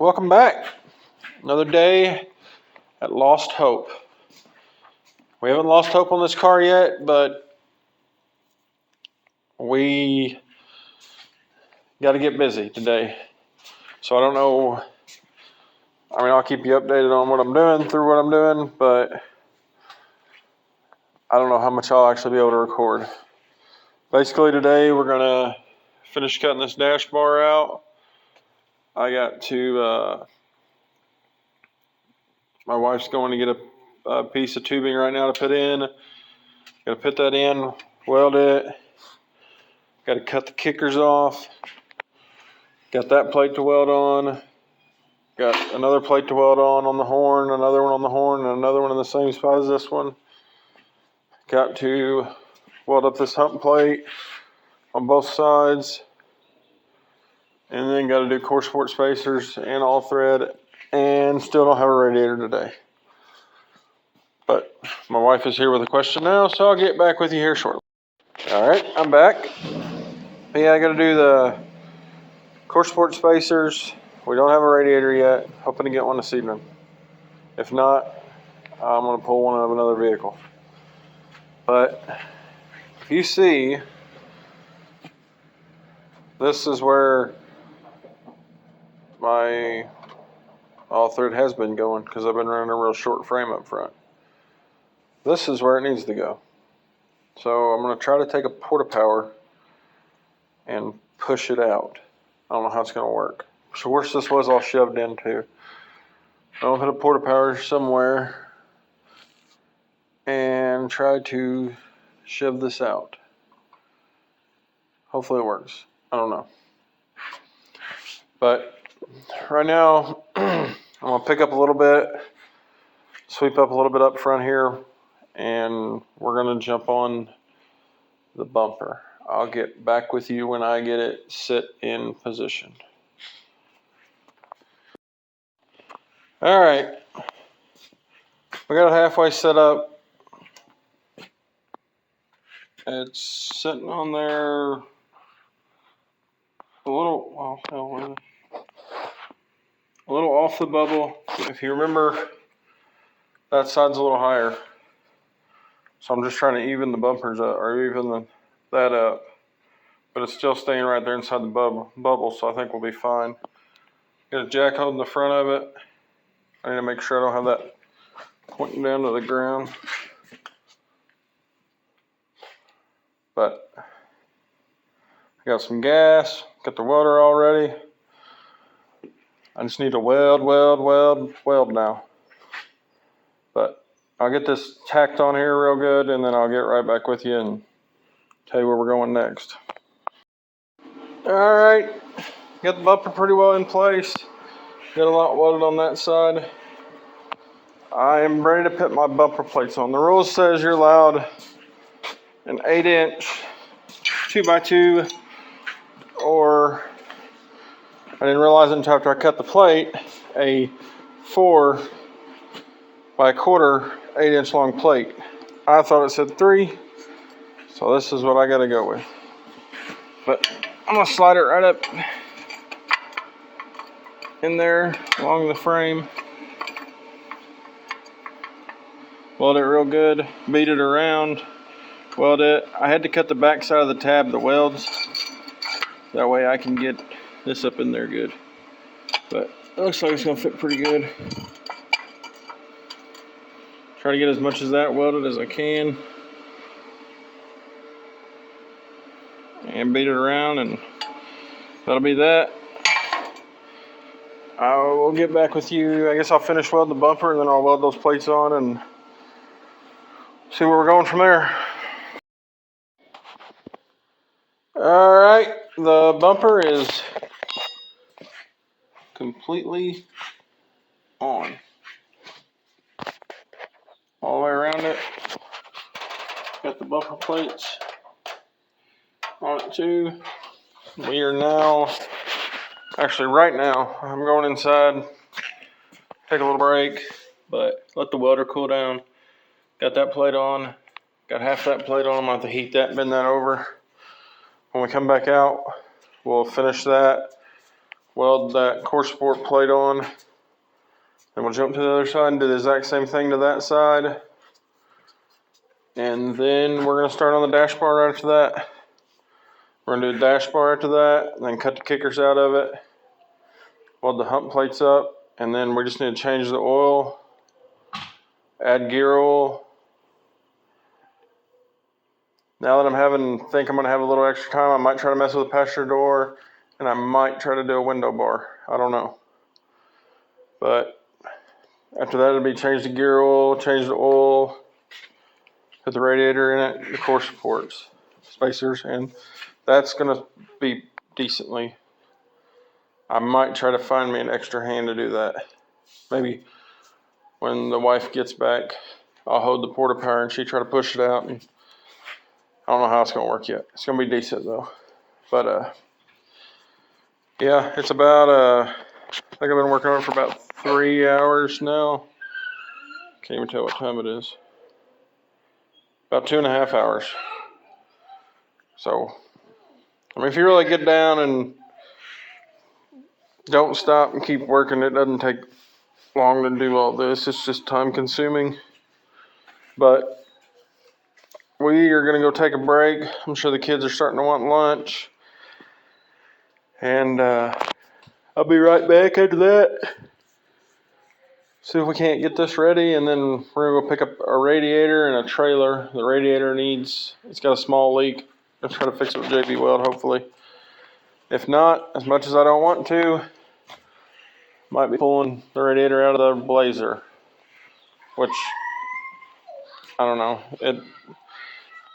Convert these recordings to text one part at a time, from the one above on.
Welcome back. Another day at Lost Hope. We haven't lost hope on this car yet, but we got to get busy today. So I don't know. I mean, I'll keep you updated on what I'm doing through what I'm doing, but I don't know how much I'll actually be able to record. Basically today we're going to finish cutting this dash bar out. I got to, my wife's going to get a piece of tubing right now to put in. Got to put that in, weld it. Got to cut the kickers off. Got that plate to weld on. Got another plate to weld on the horn, another one on the horn, and another one in the same spot as this one. Got to weld up this hump plate on both sides. And then got to do core support spacers and all thread. And still don't have a radiator today. But my wife is here with a question now, so I'll get back with you here shortly. All right, I'm back. Yeah, I got to do the core support spacers. We don't have a radiator yet. Hoping to get one this evening. If not, I'm going to pull one out of another vehicle. But if you see, this is where my all thread has been going because I've been running a real short frame up front. This is where it needs to go. So I'm going to try to take a porta power and push it out. I don't know how it's going to work. So where this was all shoved into, I'll hit a porta power somewhere and try to shove this out. Hopefully it works. I don't know. But right now, I'm going to pick up a little bit, sweep up a little bit up front here, and we're going to jump on the bumper. I'll get back with you when I get it sit in position. All right, we got it halfway set up. It's sitting on there a little, a little off the bubble. If you remember, that side's a little higher. So I'm just trying to even the bumpers up, or even that up. But it's still staying right there inside the bubble, so I think we'll be fine. Got a jack holding the front of it. I need to make sure I don't have that pointing down to the ground. But I got some gas, got the welder all ready. I just need to weld now. But I'll get this tacked on here real good, and then I'll get right back with you and tell you where we're going next. All right, got the bumper pretty well in place. Got a lot welded on that side. I am ready to put my bumper plates on. The rule says you're allowed an 8-inch 2x2, or I didn't realize it until after I cut the plate, a 4 by 1/4 8-inch long plate. I thought it said 3, so this is what I got to go with. But I'm gonna slide it right up in there along the frame. Weld it real good, beat it around, weld it. I had to cut the back side of the tab that welds. That way I can get this up in there good. But it looks like it's gonna fit pretty good. Try to get as much of that welded as I can. And beat it around, and that'll be that. I will get back with you. I guess I'll finish welding the bumper, and then I'll weld those plates on and see where we're going from there. All right, the bumper is completely on. All the way around it. Got the bumper plates on it too. We are now, actually right now, I'm going inside, take a little break, but let the welder cool down. Got that plate on, got half that plate on. I'm gonna have to heat that, bend that over. When we come back out, we'll finish that, weld that core support plate on. Then we'll jump to the other side and do the exact same thing to that side. And then we're gonna start on the dash bar right after that. We're gonna do the dash bar after that, and then cut the kickers out of it, weld the hump plates up, and then we just need to change the oil, add gear oil. Now that think I'm gonna have a little extra time, I might try to mess with the passenger door, and I might try to do a window bar. I don't know. But after that, it'll be change the gear oil, change the oil, put the radiator in it, the core supports, spacers, and that's gonna be decently. I might try to find me an extra hand to do that. Maybe when the wife gets back, I'll hold the porta power and she try to push it out. And I don't know how it's gonna work yet. It's gonna be decent though. But yeah, it's about I think I've been working on it for about 3 hours now. Can't even tell what time it is. About 2.5 hours. So, I mean, if you really get down and don't stop and keep working, it doesn't take long to do all this. It's just time consuming. But we are going to go take a break. I'm sure the kids are starting to want lunch. And I'll be right back after that. See if we can't get this ready, and then we're going to go pick up a radiator and a trailer. The radiator it's got a small leak. I'll try to fix it with JB Weld, hopefully. If not, as much as I don't want to, might be pulling the radiator out of the Blazer, which, I don't know.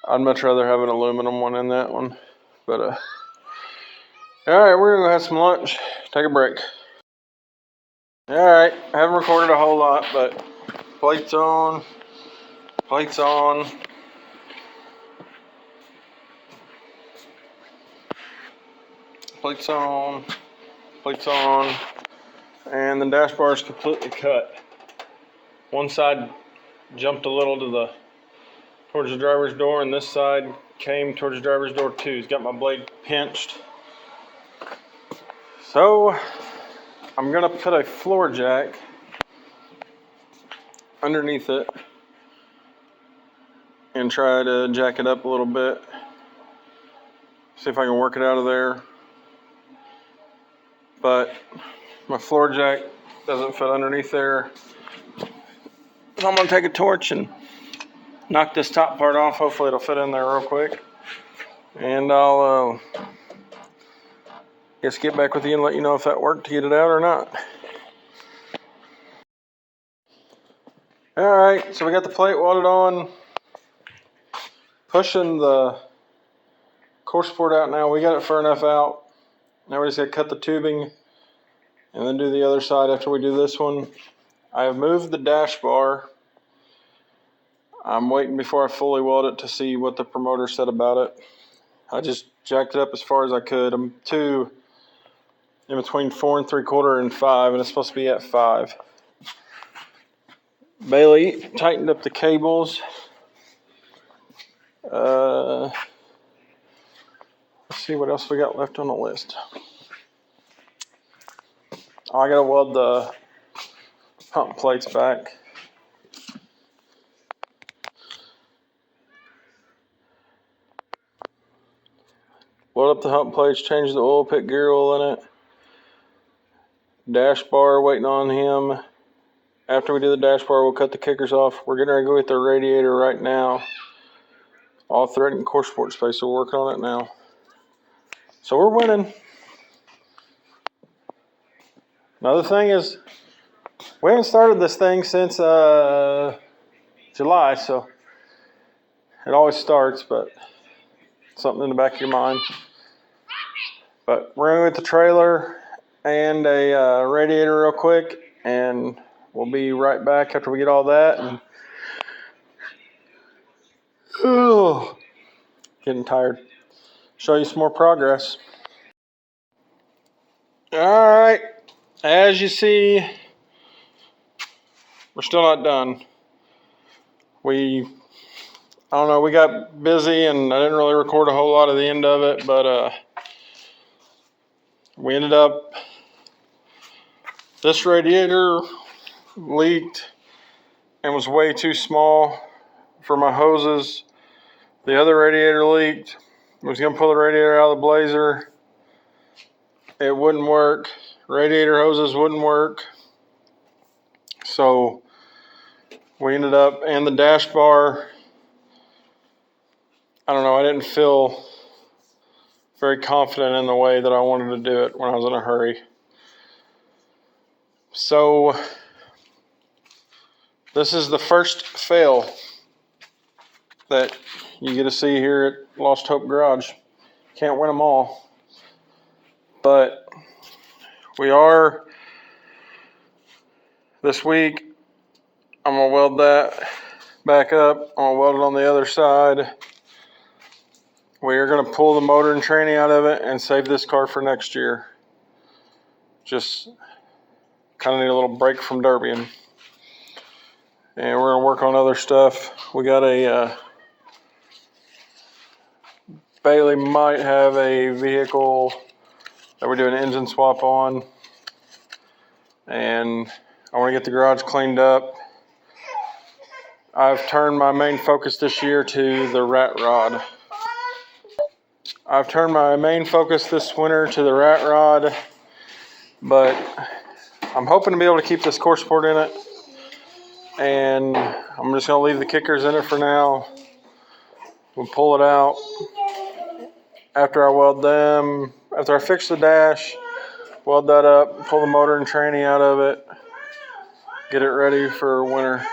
I'd much rather have an aluminum one in that one. But, all right, we're going to go have some lunch, take a break. All right, I haven't recorded a whole lot, but plates on, plates on. Plates on, plates on, and the dash bar is completely cut. One side jumped a little towards the driver's door, and this side came towards the driver's door too. It's got my blade pinched. So I'm gonna put a floor jack underneath it and try to jack it up a little bit. See if I can work it out of there. But my floor jack doesn't fit underneath there. So I'm gonna take a torch and knock this top part off. Hopefully it'll fit in there real quick. And I'll just get back with you and let you know if that worked to get it out or not. All right, so we got the plate welded on. Pushing the core support out now. We got it far enough out. Now we just gotta cut the tubing and then do the other side after we do this one. I have moved the dash bar. I'm waiting before I fully weld it to see what the promoter said about it. I just jacked it up as far as I could. I'm in between 4 3/4 and 5, and it's supposed to be at 5. Bailey tightened up the cables. Let's see what else we got left on the list. Oh, I gotta weld the pump plates back. Weld up the hump plates, change the oil, put gear oil in it. Dash bar, waiting on him. After we do the dash bar, we'll cut the kickers off. We're getting ready to go get the radiator right now. All thread and core support space, so we're working on it now. So we're winning. Another thing is, we haven't started this thing since July, so it always starts, but something in the back of your mind. But we're gonna get the trailer and a radiator real quick, and we'll be right back after we get all that. And getting tired. Show you some more progress. All right, as you see, we're still not done. I don't know, we got busy and I didn't really record a whole lot of the end of it, but we ended up This radiator leaked and was way too small for my hoses. The other radiator leaked. I was gonna pull the radiator out of the blazer. It wouldn't work. Radiator hoses wouldn't work. So we ended up, and the dash bar, I don't know, I didn't feel very confident in the way that I wanted to do it when I was in a hurry. So this is the first fail that you get to see here at Lost Hope Garage. Can't win them all. But we are, this week, I'm going to weld that back up. I'm going to weld it on the other side. We are going to pull the motor and tranny out of it and save this car for next year. Just kind of need a little break from derbying. And we're going to work on other stuff. We got a, Bailey might have a vehicle that we're doing an engine swap on. And I want to get the garage cleaned up. I've turned my main focus this year to the rat rod. I've turned my main focus this winter to the rat rod, but I'm hoping to be able to keep this core support in it. And I'm just going to leave the kickers in it for now. We'll pull it out after I weld them. After I fix the dash, weld that up, pull the motor and tranny out of it, get it ready for winter.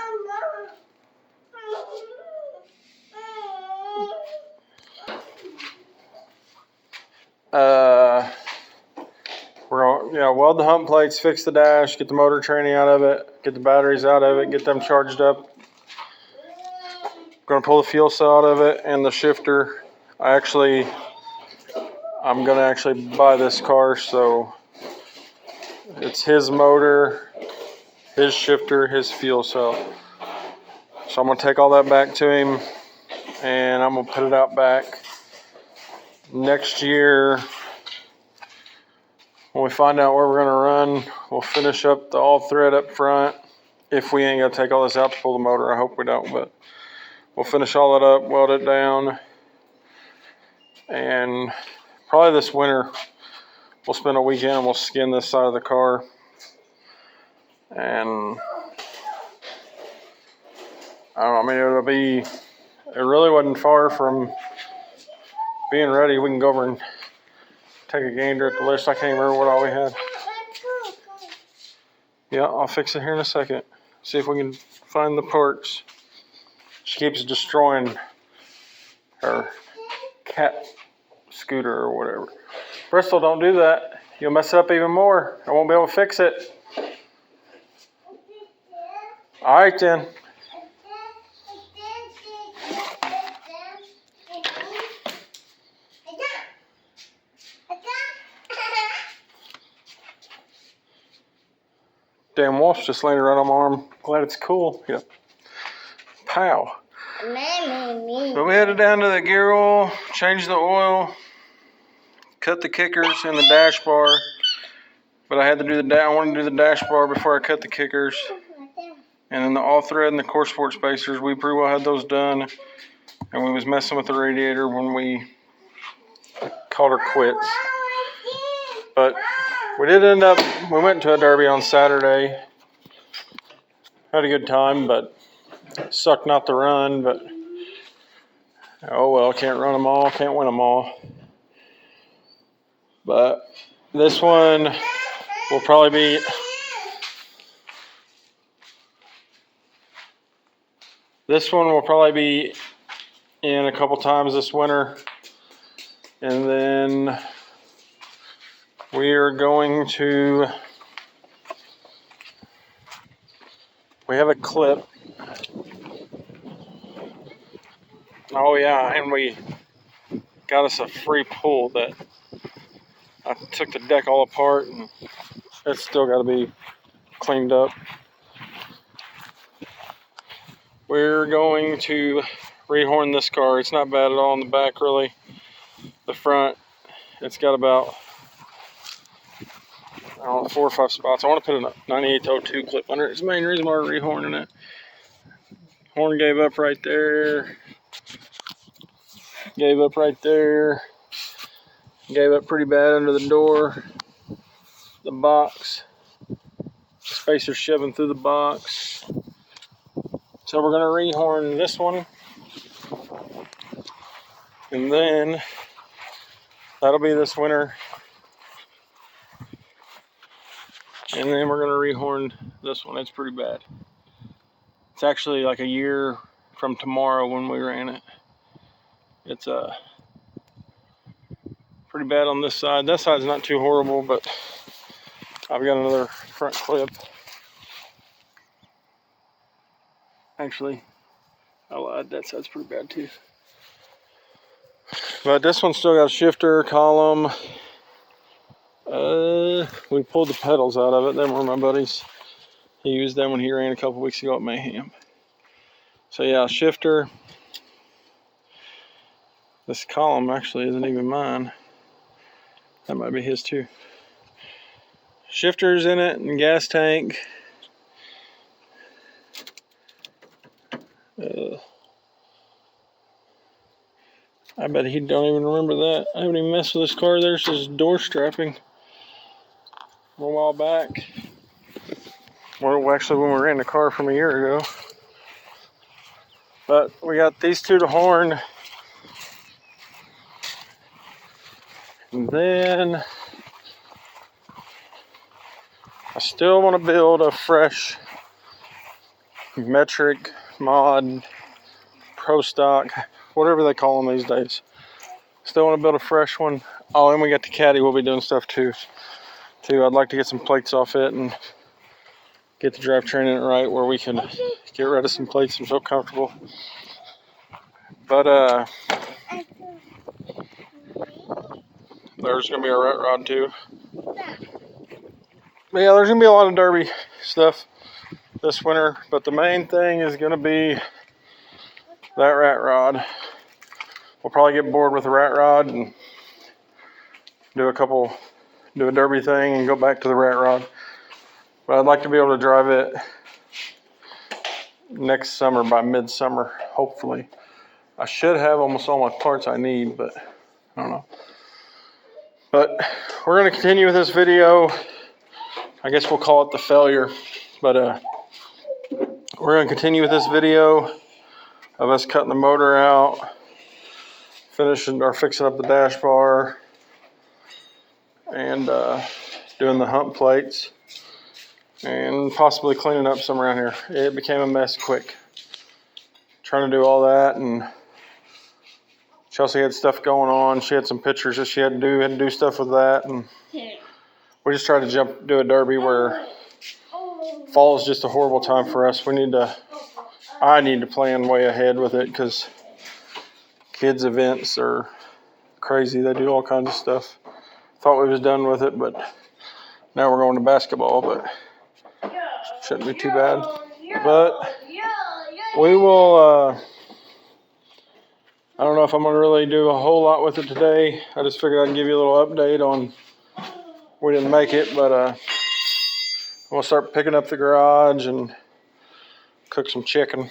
We're gonna weld the hump plates, fix the dash, get the motor tranny out of it, get the batteries out of it, get them charged up. Gonna pull the fuel cell out of it and the shifter. I'm gonna actually buy this car, so it's his motor, his shifter, his fuel cell. So I'm gonna take all that back to him and I'm gonna put it out back. Next year, when we find out where we're gonna run, we'll finish up the all thread up front. If we ain't gonna take all this out to pull the motor, I hope we don't, but we'll finish all that up, weld it down, and probably this winter, we'll spend a weekend and we'll skin this side of the car. And I don't know, I mean, it really wasn't far from being ready. We can go over and take a gander at the list. I can't remember what all we had. Yeah, I'll fix it here in a second. See if we can find the parts. She keeps destroying her cat scooter or whatever. Bristol, don't do that. You'll mess it up even more. I won't be able to fix it. All right then. Damn wolf's just landed right on my arm. Glad it's cool. Yeah. Pow. But we headed down to the gear oil, changed the oil, cut the kickers and the dash bar. But I had to do I wanted to do the dash bar before I cut the kickers. And then the all thread and the core support spacers, we pretty well had those done. And we was messing with the radiator when we called her quits. But we did end up, we went to a derby on Saturday. Had a good time, but sucked not to run. But oh well, can't run them all, can't win them all. But this one will probably be in a couple times this winter. And then we are going to, we have a clip. Oh yeah, and we got us a free pull that I took the deck all apart and it's still got to be cleaned up. We're going to rehorn this car. It's not bad at all in the back really. The front, it's got about, I don't know, 4 or 5 spots. I want to put a 9802 clip under it. It's the main reason why we're rehorning it. Horn gave up right there. Gave up right there. Gave up pretty bad under the door. The box. The spacer's shoving through the box. So we're going to rehorn this one. And then that'll be this winter. And then we're going to rehorn this one. It's pretty bad. It's actually like a year from tomorrow when we ran it. It's pretty bad on this side. That side's not too horrible, but I've got another front clip. Actually, I lied. That side's pretty bad too. But this one's still got a shifter, column. We pulled the pedals out of it. Them were my buddies. He used them when he ran a couple weeks ago at Mayhem. So yeah, shifter. This column actually isn't even mine. That might be his too. Shifters in it and gas tank. I bet he don't even remember that. I haven't even messed with this car. There's his door strapping a while back. Well, actually when we ran the car from a year ago. But we got these two to horn. And then I still want to build a fresh metric mod, pro stock, whatever they call them these days. Still want to build a fresh one. Oh, and we got the caddy. We'll be doing stuff too. I'd like to get some plates off it and get the drivetrain in it right where we can get rid of some plates and feel comfortable. But there's gonna be a rat rod too. But yeah, there's gonna be a lot of derby stuff this winter, but the main thing is gonna be that rat rod. We'll probably get bored with the rat rod and do a derby thing and go back to the rat rod. But I'd like to be able to drive it next summer, by midsummer, hopefully. I should have almost all my parts I need, but I don't know. But we're gonna continue with this video. I guess we'll call it the failure, but we're gonna continue with this video of us cutting the motor out, fixing up the dash bar, and doing the hump plates, and possibly cleaning up some around here. It became a mess quick. Trying to do all that, and Chelsea had stuff going on. She had some pictures that she had to do stuff with that, and we just tried to do a derby where fall is just a horrible time for us. I need to plan way ahead with it because kids' events are crazy. They do all kinds of stuff. Thought we was done with it, but now we're going to basketball, but shouldn't be too bad. But we will, I don't know if I'm going to really do a whole lot with it today. I just figured I'd give you a little update on, we didn't make it, but I'm going to start picking up the garage and cook some chicken.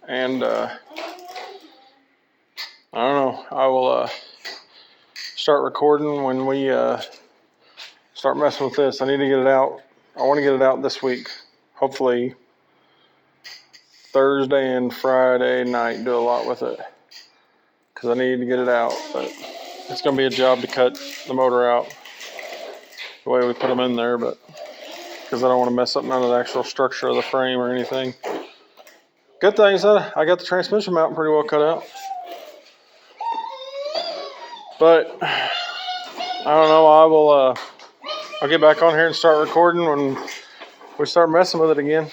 And I don't know, I will start recording when we start messing with this. I need to get it out. I want to get it out this week. Hopefully Thursday and Friday night, do a lot with it, because I need to get it out. But it's going to be a job to cut the motor out the way we put them in there, but because I don't want to mess up none of the actual structure of the frame or anything. Good thing is that I got the transmission mount pretty well cut out. But I don't know, I'll get back on here and start recording when we start messing with it again.